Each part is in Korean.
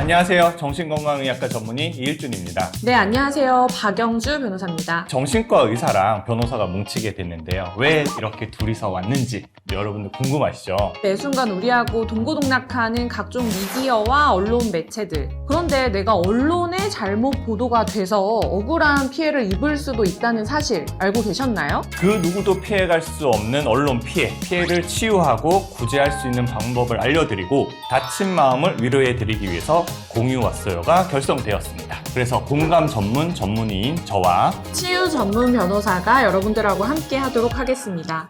안녕하세요. 정신건강의학과 전문의 이일준입니다. 네, 안녕하세요. 박영주 변호사입니다. 정신과 의사랑 변호사가 뭉치게 됐는데요. 왜 이렇게 둘이서 왔는지 여러분들 궁금하시죠? 매 순간 우리하고 동고동락하는 각종 미디어와 언론 매체들. 그런데 내가 언론의 잘못 보도가 돼서 억울한 피해를 입을 수도 있다는 사실 알고 계셨나요? 그 누구도 피해갈 수 없는 언론 피해를 치유하고 구제할 수 있는 방법을 알려드리고 다친 마음을 위로해드리기 위해서 공유왔어요가 결성되었습니다. 그래서 공감 전문의인 저와 치유 전문 변호사가 여러분들하고 함께 하도록 하겠습니다.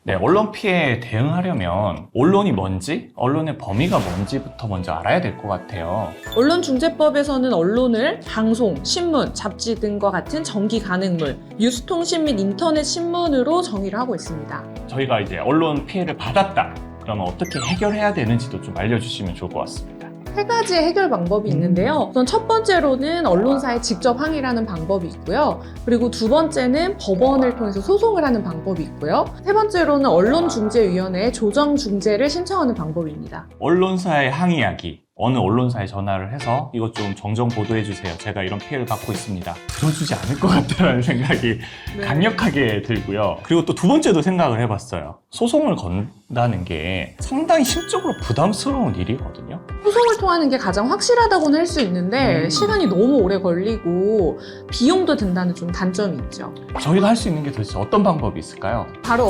네, 언론 피해에 대응하려면 언론이 뭔지, 언론의 범위가 뭔지부터 먼저 알아야 될 것 같아요. 언론중재법에서는 언론을 방송, 신문, 잡지 등과 같은 정기 간행물, 뉴스통신 및 인터넷 신문으로 정의를 하고 있습니다. 저희가 이제 언론 피해를 받았다. 그러면 어떻게 해결해야 되는지도 좀 알려주시면 좋을 것 같습니다. 세 가지의 해결 방법이 있는데요. 우선 첫 번째로는 언론사에 직접 항의를 하는 방법이 있고요. 그리고 두 번째는 법원을 통해서 소송을 하는 방법이 있고요. 세 번째로는 언론중재위원회에 조정중재를 신청하는 방법입니다. 언론사에 항의하기. 어느 언론사에 전화를 해서 이것 좀 정정 보도해주세요. 제가 이런 피해를 받고 있습니다. 들어주지 않을 것 같다는 생각이 강력하게 들고요. 그리고 또 두 번째도 생각을 해봤어요. 소송을 건다는 게 상당히 심적으로 부담스러운 일이거든요. 소송을 통하는 게 가장 확실하다고는 할 수 있는데 시간이 너무 오래 걸리고 비용도 든다는 좀 단점이 있죠. 저희가 할 수 있는 게 도대체 어떤 방법이 있을까요? 바로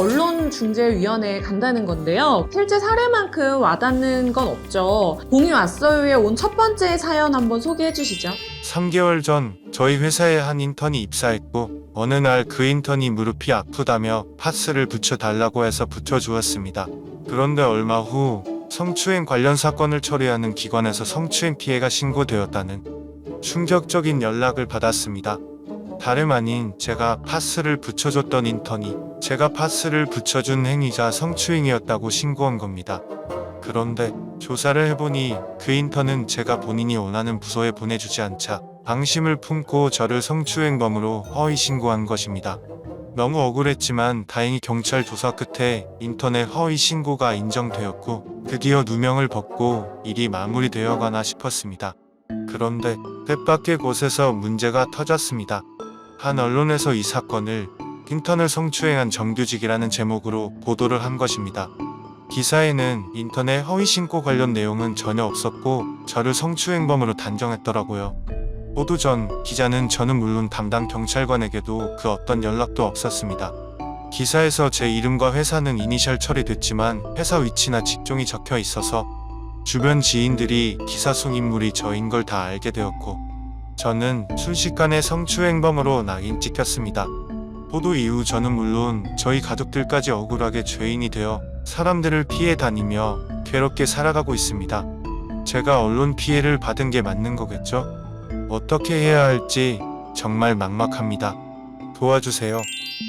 언론중재위원회에 간다는 건데요. 실제 사례만큼 와닿는 건 없죠. 공유 왔어요에 온 첫 번째 사연 한번 소개해 주시죠. 3개월 전 저희 회사에 한 인턴이 입사했고 어느 날 그 인턴이 무릎이 아프다며 파스를 붙여달라고 해서 붙여주었습니다. 그런데 얼마 후 성추행 관련 사건을 처리하는 기관에서 성추행 피해가 신고되었다는 충격적인 연락을 받았습니다. 다름 아닌 제가 파스를 붙여줬던 인턴이 제가 파스를 붙여준 행위자 성추행이었다고 신고한 겁니다. 그런데 조사를 해보니 그 인턴은 제가 본인이 원하는 부서에 보내주지 않자 방심을 품고 저를 성추행범으로 허위 신고한 것입니다. 너무 억울했지만 다행히 경찰 조사 끝에 인턴의 허위 신고가 인정되었고 드디어 누명을 벗고 일이 마무리되어가나 싶었습니다. 그런데 뜻밖의 곳에서 문제가 터졌습니다. 한 언론에서 이 사건을 인턴을 성추행한 정규직이라는 제목으로 보도를 한 것입니다. 기사에는 인턴의 허위 신고 관련 내용은 전혀 없었고 저를 성추행범으로 단정했더라고요. 보도 전 기자는 저는 물론 담당 경찰관에게도 그 어떤 연락도 없었습니다. 기사에서 제 이름과 회사는 이니셜 처리됐지만 회사 위치나 직종이 적혀 있어서 주변 지인들이 기사 속 인물이 저인 걸 다 알게 되었고 저는 순식간에 성추행범으로 낙인 찍혔습니다. 보도 이후 저는 물론 저희 가족들까지 억울하게 죄인이 되어 사람들을 피해 다니며 괴롭게 살아가고 있습니다. 제가 언론 피해를 받은 게 맞는 거겠죠? 어떻게 해야 할지 정말 막막합니다. 도와주세요.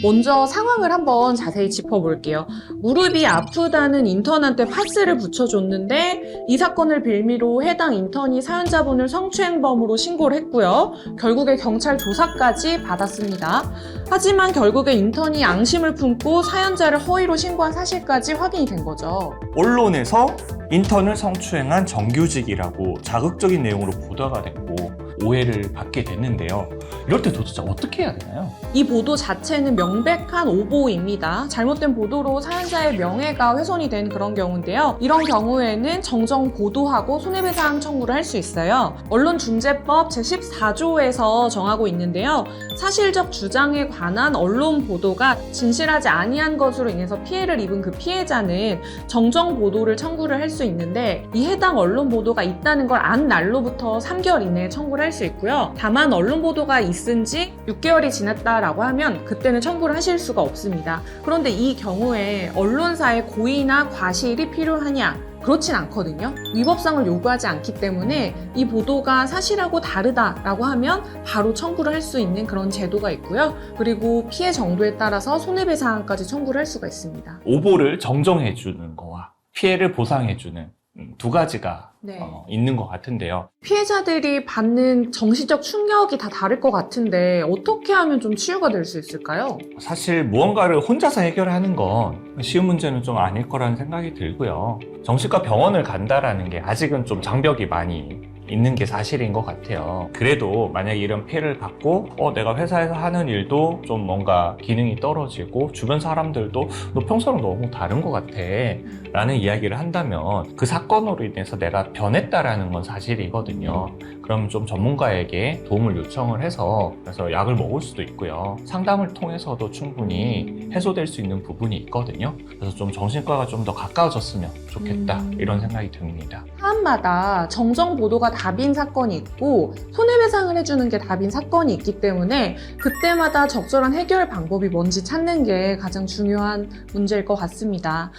먼저 상황을 한번 자세히 짚어볼게요. 무릎이 아프다는 인턴한테 파스를 붙여줬는데 이 사건을 빌미로 해당 인턴이 사연자분을 성추행범으로 신고를 했고요. 결국에 경찰 조사까지 받았습니다. 하지만 결국에 인턴이 앙심을 품고 사연자를 허위로 신고한 사실까지 확인이 된 거죠. 언론에서 인턴을 성추행한 정규직이라고 자극적인 내용으로 보도가 됐고 오해를 받게 됐는데요. 이럴 때 도대체 어떻게 해야 되나요? 이 보도 자체는 명백한 오보입니다. 잘못된 보도로 사연자의 명예가 훼손이 된 그런 경우인데요. 이런 경우에는 정정 보도하고 손해배상 청구를 할 수 있어요. 언론중재법 제14조에서 정하고 있는데요. 사실적 주장에 관한 언론 보도가 진실하지 아니한 것으로 인해서 피해를 입은 그 피해자는 정정 보도를 청구를 할 수 있는데 이 해당 언론 보도가 있다는 걸 안 날로부터 3개월 이내에 청구를 할 수 있고요. 다만 언론 보도가 있은 지 6개월이 지났다라고 하면 그때는 청구를 하실 수가 없습니다. 그런데 이 경우에 언론사의 고의나 과실이 필요하냐? 그렇진 않거든요. 위법성을 요구하지 않기 때문에 이 보도가 사실하고 다르다라고 하면 바로 청구를 할 수 있는 그런 제도가 있고요. 그리고 피해 정도에 따라서 손해배상까지 청구를 할 수가 있습니다. 오보를 정정해주는 거와 피해를 보상해주는 두 가지가 네. 있는 것 같은데요. 피해자들이 받는 정신적 충격이 다 다를 것 같은데 어떻게 하면 좀 치유가 될 수 있을까요? 사실 무언가를 혼자서 해결하는 건 쉬운 문제는 좀 아닐 거라는 생각이 들고요. 정신과 병원을 간다라는 게 아직은 좀 장벽이 많이 있는 게 사실인 것 같아요. 그래도 만약에 이런 피해를 받고 내가 회사에서 하는 일도 좀 뭔가 기능이 떨어지고 주변 사람들도 너 평소랑 너무 다른 것 같아 라는 이야기를 한다면 그 사건으로 인해서 내가 변했다라는 건 사실이거든요. 그럼 좀 전문가에게 도움을 요청을 해서 그래서 약을 먹을 수도 있고요. 상담을 통해서도 충분히 해소될 수 있는 부분이 있거든요. 그래서 좀 정신과가 좀 더 가까워졌으면 좋겠다 이런 생각이 듭니다. 사안마다 정정 보도가 답인 사건이 있고 손해배상을 해주는 게 답인 사건이 있기 때문에 그때마다 적절한 해결 방법이 뭔지 찾는 게 가장 중요한 문제일 것 같습니다.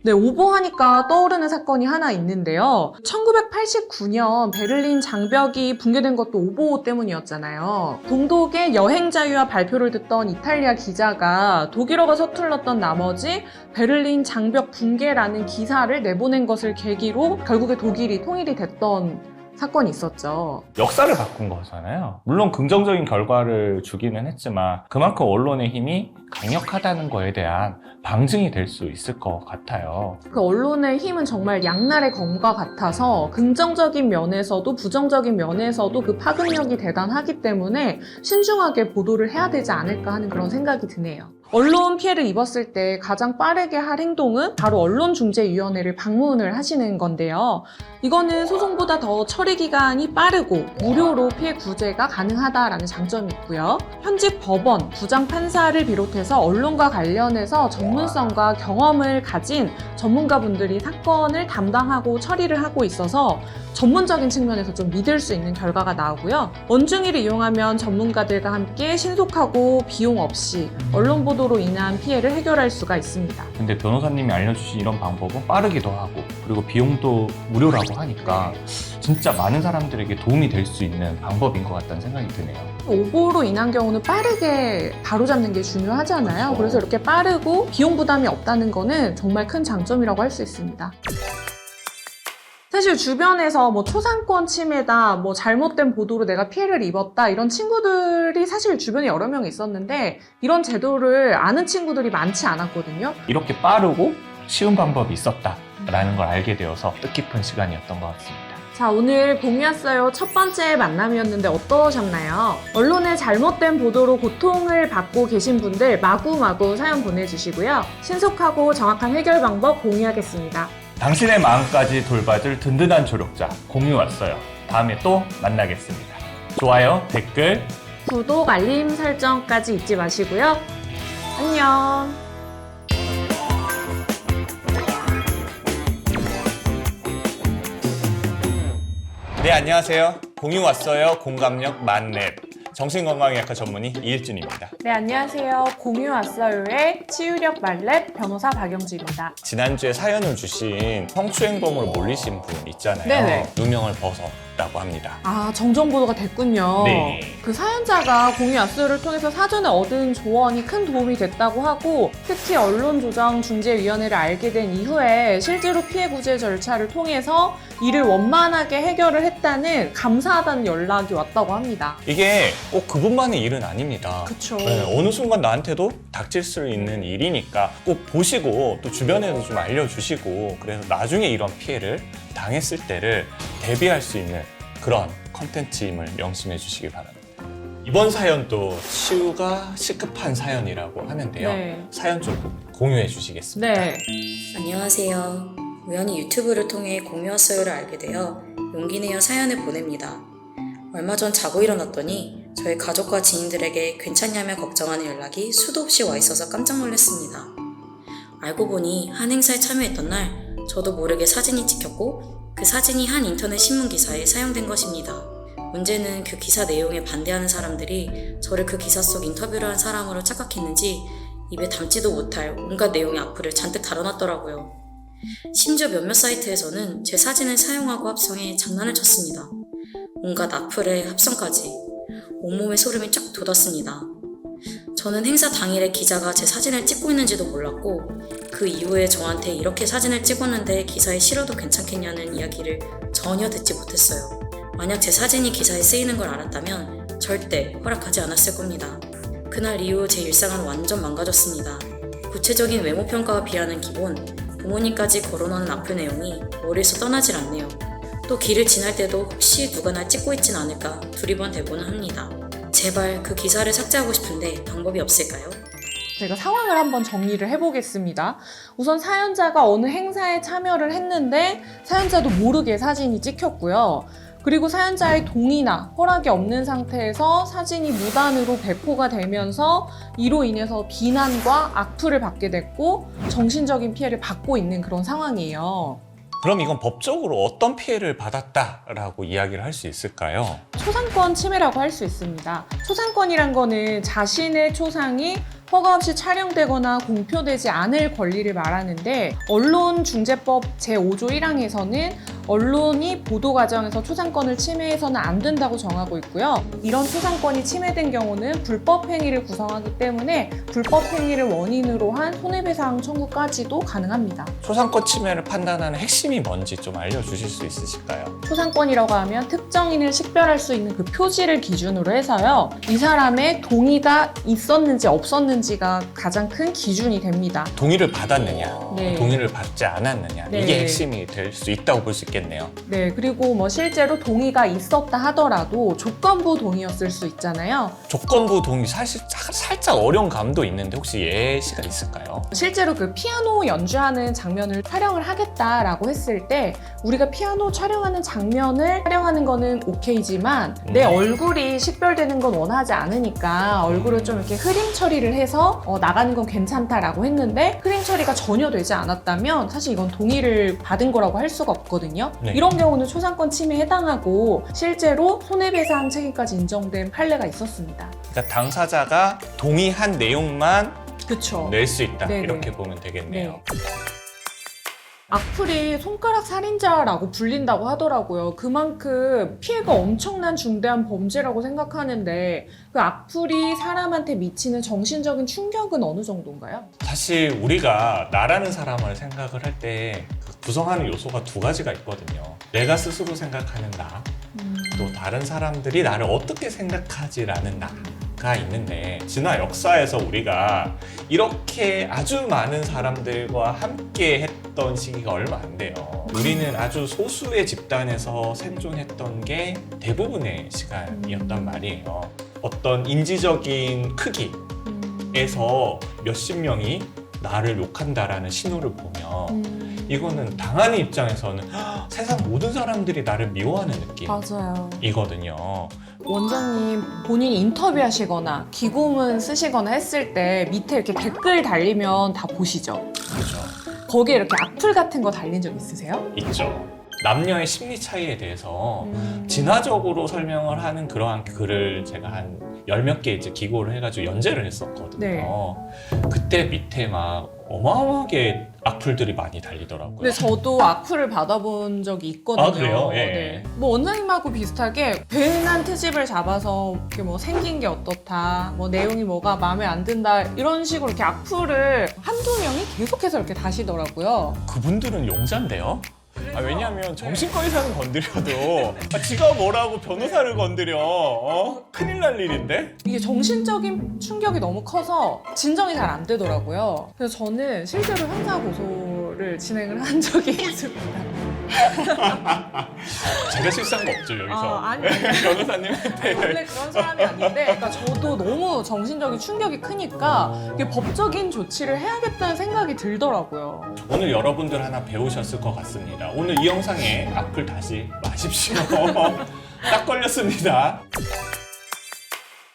네, 오보하니까 떠오르는 사건이 하나 있는데요. 1989년 베를린 장벽이 붕괴된 것도 오보 때문이었잖아요. 동독의 여행 자유화 발표를 듣던 이탈리아 기자가 독일어가 서툴렀던 나머지 베를린 장벽 붕괴라는 기사를 내보낸 것을 계기로 결국에 독일이 통일이 됐던 사건이 있었죠. 역사를 바꾼 거잖아요. 물론 긍정적인 결과를 주기는 했지만 그만큼 언론의 힘이 강력하다는 거에 대한 방증이 될 수 있을 것 같아요. 그 언론의 힘은 정말 양날의 검과 같아서 긍정적인 면에서도 부정적인 면에서도 그 파급력이 대단하기 때문에 신중하게 보도를 해야 되지 않을까 하는 그런 생각이 드네요. 언론 피해를 입었을 때 가장 빠르게 할 행동은 바로 언론중재위원회를 방문을 하시는 건데요. 이거는 소송보다 더 처리 기간이 빠르고 무료로 피해 구제가 가능하다라는 장점이 있고요. 현직 법원, 부장 판사를 비롯해서 언론과 관련해서 전문성과 경험을 가진 전문가분들이 사건을 담당하고 처리를 하고 있어서 전문적인 측면에서 좀 믿을 수 있는 결과가 나오고요. 원중이를 이용하면 전문가들과 함께 신속하고 비용 없이 언론 보도로 인한 피해를 해결할 수가 있습니다. 근데 변호사님이 알려주신 이런 방법은 빠르기도 하고 그리고 비용도 무료라고 하니까 진짜 많은 사람들에게 도움이 될 수 있는 방법인 것 같다는 생각이 드네요. 오보로 인한 경우는 빠르게 바로잡는 게 중요하잖아요. 그렇죠. 그래서 이렇게 빠르고 비용 부담이 없다는 거는 정말 큰 장점이라고 할 수 있습니다. 사실 주변에서 뭐 초상권 침해다, 뭐 잘못된 보도로 내가 피해를 입었다 이런 친구들이 사실 주변에 여러 명 있었는데 이런 제도를 아는 친구들이 많지 않았거든요. 이렇게 빠르고 쉬운 방법이 있었다라는 걸 알게 되어서 뜻깊은 시간이었던 것 같습니다. 자, 오늘 공유했어요 첫 번째 만남이었는데 어떠셨나요? 언론의 잘못된 보도로 고통을 받고 계신 분들 마구마구 사연 보내주시고요. 신속하고 정확한 해결 방법 공유하겠습니다. 당신의 마음까지 돌봐줄 든든한 조력자 공유 왔어요. 다음에 또 만나겠습니다. 좋아요, 댓글, 구독, 알림 설정까지 잊지 마시고요. 안녕. 네, 안녕하세요. 공유 왔어요. 공감력 만렙 정신건강의학과 전문의 이일준입니다. 네, 안녕하세요. 공유 왔어요의 치유력 말렙 변호사 박영지입니다. 지난주에 사연을 주신 성추행범으로 몰리신 분 있잖아요. 네네. 누명을 벗었다고 합니다. 아, 정정 보도가 됐군요. 네. 그 사연자가 공유 압수를 통해서 사전에 얻은 조언이 큰 도움이 됐다고 하고 특히 언론조정중재위원회를 알게 된 이후에 실제로 피해 구제 절차를 통해서 이를 원만하게 해결을 했다는 감사하다는 연락이 왔다고 합니다. 이게 꼭 그분만의 일은 아닙니다. 그쵸. 네, 어느 순간 나한테도 닥칠 수 있는 일이니까 꼭 보시고 또 주변에도 좀 알려주시고 그래서 나중에 이런 피해를 당했을 때를 대비할 수 있는 그런 컨텐츠임을 명심해 주시기 바랍니다. 이번 사연도 치유가 시급한 사연이라고 하는데요. 네. 사연 좀 공유해 주시겠습니다. 네. 안녕하세요. 우연히 유튜브를 통해 공유왔어요를 알게 되어 용기 내어 사연을 보냅니다. 얼마 전 자고 일어났더니 저희 가족과 지인들에게 괜찮냐며 걱정하는 연락이 수도 없이 와 있어서 깜짝 놀랐습니다. 알고 보니 한 행사에 참여했던 날 저도 모르게 사진이 찍혔고 그 사진이 한 인터넷 신문 기사에 사용된 것입니다. 문제는 그 기사 내용에 반대하는 사람들이 저를 그 기사 속 인터뷰를 한 사람으로 착각했는지 입에 담지도 못할 온갖 내용의 악플을 잔뜩 달아놨더라고요. 심지어 몇몇 사이트에서는 제 사진을 사용하고 합성해 장난을 쳤습니다. 온갖 악플에 합성까지 온몸에 소름이 쫙 돋았습니다. 저는 행사 당일에 기자가 제 사진을 찍고 있는지도 몰랐고 그 이후에 저한테 이렇게 사진을 찍었는데 기사에 실어도 괜찮겠냐는 이야기를 전혀 듣지 못했어요. 만약 제 사진이 기사에 쓰이는 걸 알았다면 절대 허락하지 않았을 겁니다. 그날 이후 제 일상은 완전 망가졌습니다. 구체적인 외모 평가와 비하는 기본, 부모님까지 거론하는 악플 내용이 머리에서 떠나질 않네요. 또 길을 지날 때도 혹시 누가 날 찍고 있진 않을까 두리번 대보는 합니다. 제발 그 기사를 삭제하고 싶은데 방법이 없을까요? 제가 상황을 한번 정리를 해보겠습니다. 우선 사연자가 어느 행사에 참여를 했는데 사연자도 모르게 사진이 찍혔고요. 그리고 사연자의 동의나 허락이 없는 상태에서 사진이 무단으로 배포가 되면서 이로 인해서 비난과 악플을 받게 됐고 정신적인 피해를 받고 있는 그런 상황이에요. 그럼 이건 법적으로 어떤 피해를 받았다라고 이야기를 할 수 있을까요? 초상권 침해라고 할 수 있습니다. 초상권이란 거는 자신의 초상이 허가 없이 촬영되거나 공표되지 않을 권리를 말하는데 언론중재법 제5조 1항에서는 언론이 보도 과정에서 초상권을 침해해서는 안 된다고 정하고 있고요. 이런 초상권이 침해된 경우는 불법 행위를 구성하기 때문에 불법 행위를 원인으로 한 손해배상 청구까지도 가능합니다. 초상권 침해를 판단하는 핵심이 뭔지 좀 알려주실 수 있으실까요? 초상권이라고 하면 특정인을 식별할 수 있는 그 표지를 기준으로 해서요. 이 사람의 동의가 있었는지 없었는지가 가장 큰 기준이 됩니다. 동의를 받았느냐, 네. 동의를 받지 않았느냐, 네. 이게 핵심이 될 수 있다고 볼 수 있겠네요. 네, 그리고 뭐 실제로 동의가 있었다 하더라도 조건부 동의였을 수 있잖아요. 조건부 동의 사실 살짝 어려운 감도 있는데 혹시 예시가 있을까요? 실제로 그 피아노 연주하는 장면을 촬영을 하겠다라고 했을 때 우리가 피아노 촬영하는 장면을 촬영하는 거는 오케이지만 내 얼굴이 식별되는 건 원하지 않으니까 얼굴을 좀 이렇게 흐림 처리를 해서 나가는 건 괜찮다라고 했는데 흐림 처리가 전혀 되지 않았다면 사실 이건 동의를 받은 거라고 할 수가 없거든요. 네. 이런 경우는 초상권 침해에 해당하고 실제로 손해배상 책임까지 인정된 판례가 있었습니다. 그러니까 당사자가 동의한 내용만 그렇죠. 낼 수 있다, 네네. 이렇게 보면 되겠네요. 악플이 손가락 살인자라고 불린다고 하더라고요. 그만큼 피해가 엄청난 중대한 범죄라고 생각하는데 그 악플이 사람한테 미치는 정신적인 충격은 어느 정도인가요? 사실 우리가 나라는 사람을 생각을 할 때 구성하는 요소가 두 가지가 있거든요. 내가 스스로 생각하는 나, 또 다른 사람들이 나를 어떻게 생각하지라는 나가 있는데 지난 역사에서 우리가 이렇게 아주 많은 사람들과 함께 했던 시기가 얼마 안 돼요. 우리는 아주 소수의 집단에서 생존했던 게 대부분의 시간이었단 말이에요. 어떤 인지적인 크기에서 몇십 명이 나를 욕한다라는 신호를 보면 이거는 당하는 입장에서는 세상 모든 사람들이 나를 미워하는 맞아요. 느낌이거든요. 원장님 본인이 인터뷰하시거나 기고문 쓰시거나 했을 때 밑에 이렇게 댓글 달리면 다 보시죠? 그렇죠. 거기에 이렇게 악플 같은 거 달린 적 있으세요? 있죠. 남녀의 심리 차이에 대해서 진화적으로 설명을 하는 그러한 글을 제가 한 10몇 개 이제 기고를 해가지고 연재를 했었거든요. 네. 그때 밑에 막 어마어마하게 악플들이 많이 달리더라고요. 근데 저도 악플을 받아본 적이 있거든요. 아, 그래요? 예. 네. 뭐 원장님하고 비슷하게 괜한 트집을 잡아서 이렇게 뭐 생긴 게 어떻다, 뭐 내용이 뭐가 마음에 안 든다 이런 식으로 이렇게 악플을 한두 명이 계속해서 이렇게 다시더라고요. 그분들은 용자인데요? 왜냐하면 정신과 의사는 건드려도 지가 뭐라고 변호사를 건드려 큰일 날 일인데? 이게 정신적인 충격이 너무 커서 진정이 잘 안 되더라고요. 그래서 저는 실제로 형사 고소를 진행을 한 적이 있습니다. 제가 실수한 거 없죠 여기서. 아니. 변호사님한테. 원래 그런 사람이 아닌데 그러니까 저도 너무 정신적인 충격이 크니까 이게 법적인 조치를 해야겠다는 생각이 들더라고요. 오늘 여러분들 하나 배우셨을 것 같습니다. 오늘 이 영상에 악플 다시 마십시오. 딱 걸렸습니다.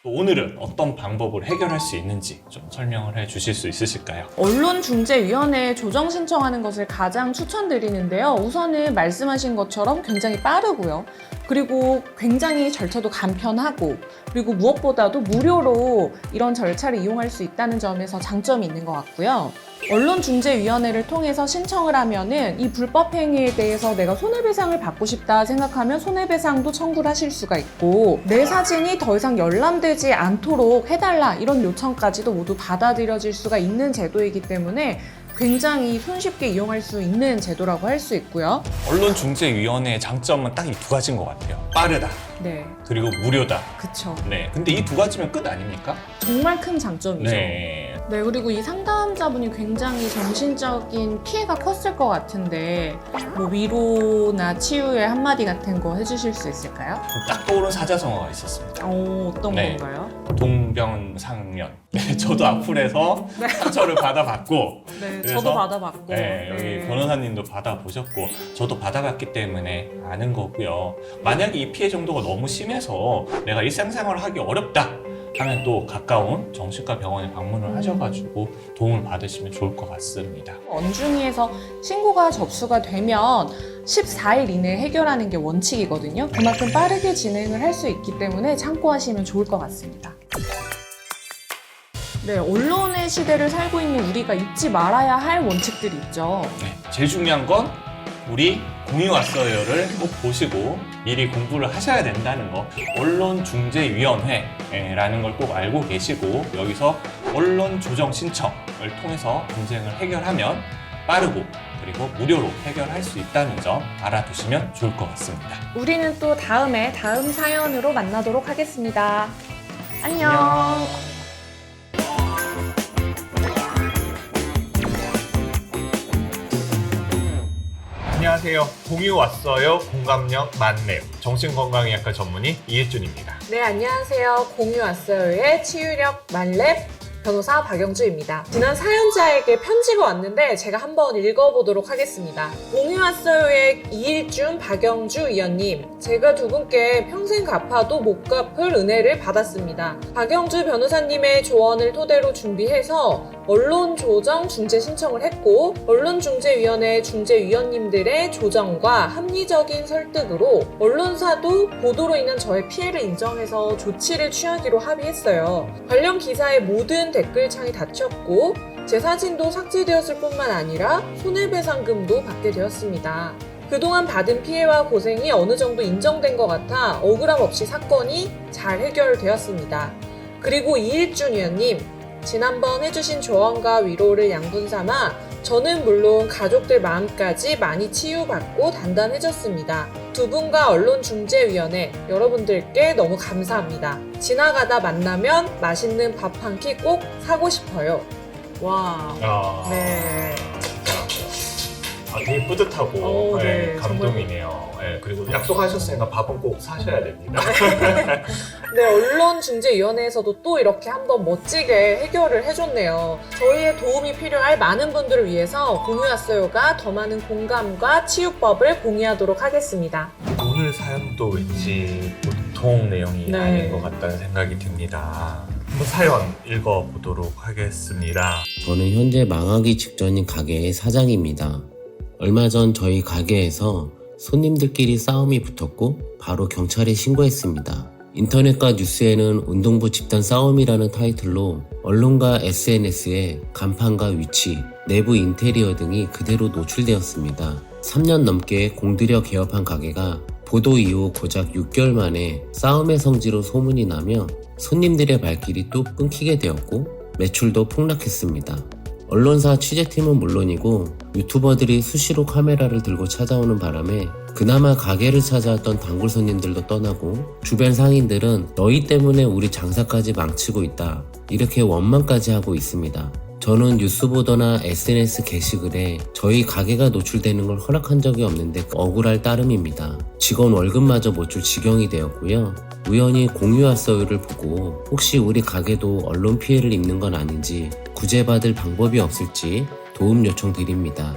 오늘은 어떤 방법으로 해결할 수 있는지 좀 설명을 해 주실 수 있으실까요? 언론중재위원회에 조정 신청하는 것을 가장 추천드리는데요. 우선은 말씀하신 것처럼 굉장히 빠르고요. 그리고 굉장히 절차도 간편하고 그리고 무엇보다도 무료로 이런 절차를 이용할 수 있다는 점에서 장점이 있는 것 같고요. 언론중재위원회를 통해서 신청을 하면은 이 불법 행위에 대해서 내가 손해배상을 받고 싶다 생각하면 손해배상도 청구를 하실 수가 있고, 내 사진이 더 이상 열람되지 않도록 해달라 이런 요청까지도 모두 받아들여질 수가 있는 제도이기 때문에 굉장히 손쉽게 이용할 수 있는 제도라고 할 수 있고요. 언론중재위원회의 장점은 딱 이 두 가지인 것 같아요. 빠르다. 네, 그리고 무료다. 그쵸. 네. 근데 이 두 가지면 끝 아닙니까? 정말 큰 장점이죠. 네. 네, 그리고 이 상담자분이 굉장히 정신적인 피해가 컸을 것 같은데 뭐 위로나 치유의 한마디 같은 거 해주실 수 있을까요? 딱 떠오른 사자성어가 있었습니다. 어떤 네. 건가요? 동병상련. 네, 저도 악플에서 상처를 받아봤고, 네, 그래서, 저도 받아봤고. 네, 여기 변호사님도 받아보셨고, 저도 받아봤기 때문에 아는 거고요. 만약에 이 피해 정도가 너무 심해서 내가 일상생활을 하기 어렵다 하면 또 가까운 정신과 병원에 방문을 하셔가지고 도움을 받으시면 좋을 것 같습니다. 언중위에서 신고가 접수가 되면 14일 이내에 해결하는 게 원칙이거든요. 그만큼 빠르게 진행을 할 수 있기 때문에 참고하시면 좋을 것 같습니다. 네, 언론의 시대를 살고 있는 우리가 잊지 말아야 할 원칙들이 있죠. 네, 제일 중요한 건 우리 공유 왔어요를 꼭 보시고 미리 공부를 하셔야 된다는 거. 언론중재위원회라는 걸 꼭 알고 계시고, 여기서 언론조정 신청을 통해서 분쟁을 해결하면 빠르고 그리고 무료로 해결할 수 있다는 점 알아두시면 좋을 것 같습니다. 우리는 또 다음에 다음 사연으로 만나도록 하겠습니다. 안녕. 안녕하세요. 공유 왔어요. 공감력 만렙 정신건강의학과 전문의 이혜준입니다. 네, 안녕하세요. 공유 왔어요의 치유력 만렙 변호사 박영주입니다. 지난 사연자에게 편지가 왔는데 제가 한번 읽어보도록 하겠습니다. 공유 왔어요의 이일준 박영주 위원님, 제가 두 분께 평생 갚아도 못 갚을 은혜를 받았습니다. 박영주 변호사님의 조언을 토대로 준비해서 언론조정 중재 신청을 했고, 언론중재위원회 중재위원님들의 조정과 합리적인 설득으로 언론사도 보도로 인한 저의 피해를 인정해서 조치를 취하기로 합의했어요. 관련 기사의 모든 댓글창이 닫혔고 제 사진도 삭제되었을 뿐만 아니라 손해배상금도 받게 되었습니다. 그동안 받은 피해와 고생이 어느 정도 인정된 것 같아 억울함 없이 사건이 잘 해결되었습니다. 그리고 이일준 위원님, 지난번 해주신 조언과 위로를 양분 삼아 저는 물론 가족들 마음까지 많이 치유받고 단단해졌습니다. 두 분과 언론중재위원회 여러분들께 너무 감사합니다. 지나가다 만나면 맛있는 밥 한 끼 꼭 사고 싶어요. 와. 네. 되게 뿌듯하고 네, 감동이네요. 네, 그리고 약속하셨으니까 밥은 꼭 사셔야 됩니다. 네, 언론중재위원회에서도 또 이렇게 한번 멋지게 해결을 해줬네요. 저희의 도움이 필요할 많은 분들을 위해서 공유 왔어요가 더 많은 공감과 치유법을 공유하도록 하겠습니다. 오늘 사연도 왠지 보통 내용이 네. 아닌 것 같다는 생각이 듭니다. 한번 사연 읽어보도록 하겠습니다. 저는 현재 망하기 직전인 가게의 사장입니다. 얼마 전 저희 가게에서 손님들끼리 싸움이 붙었고 바로 경찰에 신고했습니다. 인터넷과 뉴스에는 운동부 집단 싸움이라는 타이틀로 언론과 SNS에 간판과 위치, 내부 인테리어 등이 그대로 노출되었습니다. 3년 넘게 공들여 개업한 가게가 보도 이후 고작 6개월 만에 싸움의 성지로 소문이 나며 손님들의 발길이 또 끊기게 되었고 매출도 폭락했습니다. 언론사 취재팀은 물론이고 유튜버들이 수시로 카메라를 들고 찾아오는 바람에 그나마 가게를 찾아왔던 단골 손님들도 떠나고 주변 상인들은 너희 때문에 우리 장사까지 망치고 있다, 이렇게 원망까지 하고 있습니다. 저는 뉴스 보도나 SNS 게시글에 저희 가게가 노출되는 걸 허락한 적이 없는데 억울할 따름입니다. 직원 월급마저 못 줄 지경이 되었고요. 우연히 공유 왔어요를 보고 혹시 우리 가게도 언론 피해를 입는 건 아닌지 구제받을 방법이 없을지 도움 요청드립니다.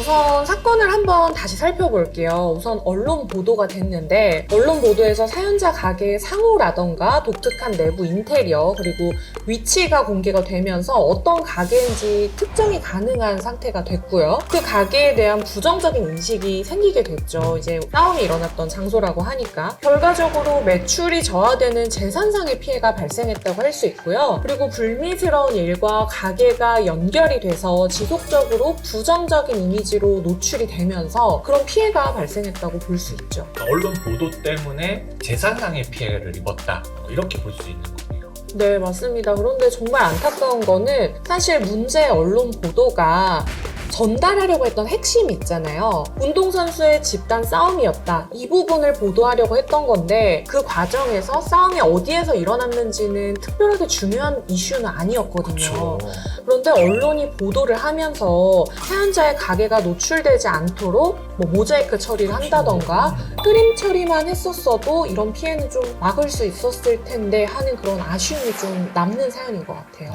우선 사건을 한번 다시 살펴볼게요. 우선 언론 보도가 됐는데 언론 보도에서 사연자 가게의 상호라던가 독특한 내부 인테리어 그리고 위치가 공개가 되면서 어떤 가게인지 특정이 가능한 상태가 됐고요. 그 가게에 대한 부정적인 인식이 생기게 됐죠. 이제 싸움이 일어났던 장소라고 하니까. 결과적으로 매출이 저하되는 재산상의 피해가 발생했다고 할 수 있고요. 그리고 불미스러운 일과 가게가 연결이 돼서 지속적으로 부정적인 이미지로 노출이 되면서 그런 피해가 발생했다고 볼 수 있죠. 언론 보도 때문에 재산상의 피해를 입었다. 이렇게 볼 수 있는 거네요. 네, 맞습니다. 그런데 정말 안타까운 거는 사실 문제의 언론 보도가 전달하려고 했던 핵심이 있잖아요. 운동선수의 집단 싸움이었다. 이 부분을 보도하려고 했던 건데 그 과정에서 싸움이 어디에서 일어났는지는 특별하게 중요한 이슈는 아니었거든요. 그렇죠. 그런데 언론이 보도를 하면서 사연자의 가게가 노출되지 않도록 뭐 모자이크 처리를 한다던가 흐림 처리만 했었어도 이런 피해는 좀 막을 수 있었을 텐데 하는 그런 아쉬움이 좀 남는 사연인 것 같아요.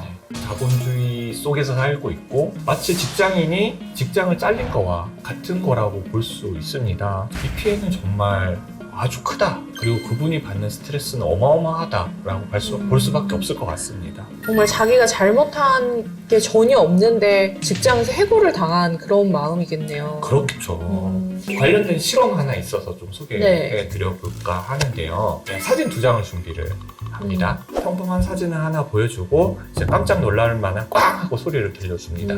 자본주의 속에서 살고 있고 마치 직장인이 직장을 잘린 거와 같은 거라고 볼 수 있습니다. 이 피해는 정말 아주 크다. 그리고 그분이 받는 스트레스는 어마어마하다라고 볼 수밖에 없을 것 같습니다. 정말 자기가 잘못한 게 전혀 없는데 직장에서 해고를 당한 그런 마음이겠네요. 그렇겠죠. 관련된 실험 하나 있어서 좀 소개해 드려볼까 하는데요. 사진 2장을 준비를 합니다. 평범한 사진을 하나 보여주고 이제 깜짝 놀랄 만한 꽝 하고 소리를 들려줍니다.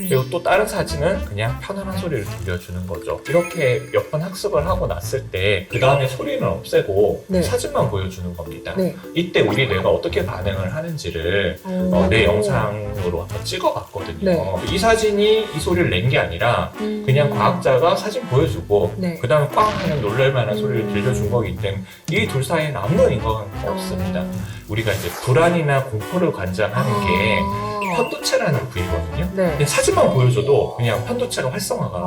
그리고 또 다른 사진은 그냥 편안한 소리를 들려주는 거죠. 이렇게 몇 번 학습을 하고 났을 때 그 다음에 소리는 없애고 네. 사진만 보여주는 겁니다. 네. 이때 우리 뇌가 어떻게 반응을 하는지를 내 영상으로 한번 찍어봤거든요. 네. 이 사진이 이 소리를 낸 게 아니라 그냥 과학자가 사진 보여주고 네. 그 다음에 꽝 하는 놀랄만한 소리를 들려준 거기 때문에 이 둘 사이에는 아무런 인과관계가 없습니다. 우리가 이제 불안이나 공포를 관장하는 게 편도체라는 부위거든요. 네. 근데 사진만 보여줘도 그냥 편도체가 활성화가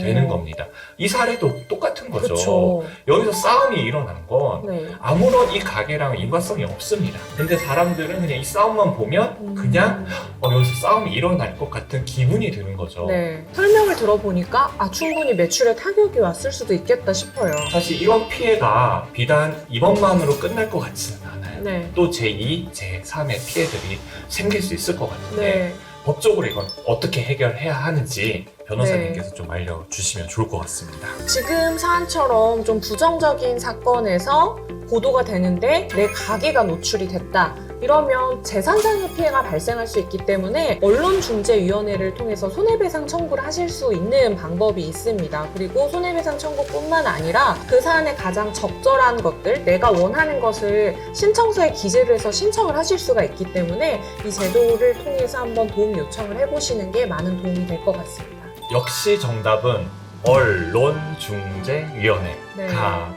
되는 겁니다. 이 사례도 똑같은 거죠. 그쵸. 여기서 싸움이 일어난 건 네. 아무런 이 가게랑 인과성이 없습니다. 근데 사람들은 그냥 이 싸움만 보면 그냥 여기서 싸움이 일어날 것 같은 기분이 드는 거죠. 네. 설명을 들어보니까 충분히 매출에 타격이 왔을 수도 있겠다 싶어요. 사실 이런 피해가 비단 이번만으로 끝날 것 같지는 않아요. 네. 또 제2, 제3의 피해들이 생길 수 있을 것 같은데 네. 법적으로 이건 어떻게 해결해야 하는지 변호사님께서 좀 알려주시면 좋을 것 같습니다. 지금 사안처럼 좀 부정적인 사건에서 보도가 되는데 내 가게가 노출이 됐다. 이러면 재산상의 피해가 발생할 수 있기 때문에 언론중재위원회를 통해서 손해배상 청구를 하실 수 있는 방법이 있습니다. 그리고 손해배상 청구뿐만 아니라 그 사안에 가장 적절한 것들, 내가 원하는 것을 신청서에 기재를 해서 신청을 하실 수가 있기 때문에 이 제도를 통해서 한번 도움 요청을 해보시는 게 많은 도움이 될 것 같습니다. 역시 정답은 언론중재위원회가 네.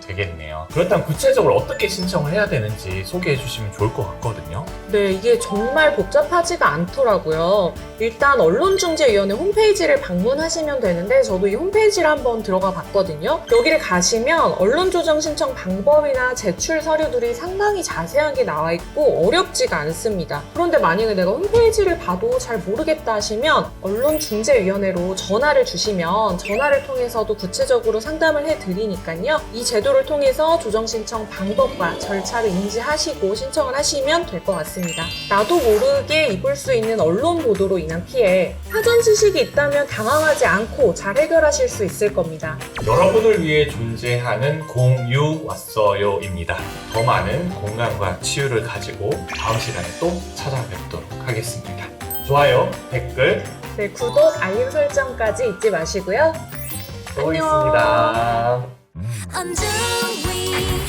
되겠네요. 그렇다면 구체적으로 어떻게 신청을 해야 되는지 소개해 주시면 좋을 것 같거든요. 네, 이게 정말 복잡하지가 않더라고요. 일단 언론중재위원회 홈페이지를 방문하시면 되는데 저도 이 홈페이지를 한번 들어가 봤거든요. 여기를 가시면 언론조정 신청 방법이나 제출 서류들이 상당히 자세하게 나와 있고 어렵지가 않습니다. 그런데 만약에 내가 홈페이지를 봐도 잘 모르겠다 하시면 언론중재위원회로 전화를 주시면 전화를 통해서도 구체적으로 상담을 해드리니까요. 이 제도를 통해서 조정 신청 방법과 절차를 인지하시고 신청을 하시면 될 것 같습니다. 나도 모르게 입을 수 있는 언론 보도로 인한 피해, 사전 지식이 있다면 당황하지 않고 잘 해결하실 수 있을 겁니다. 여러분을 위해 존재하는 공유 왔어요입니다. 더 많은 공감과 치유를 가지고 다음 시간에 또 찾아뵙도록 하겠습니다. 좋아요, 댓글 네, 구독, 알림 설정까지 잊지 마시고요. 또 안녕. 있습니다. 언제 위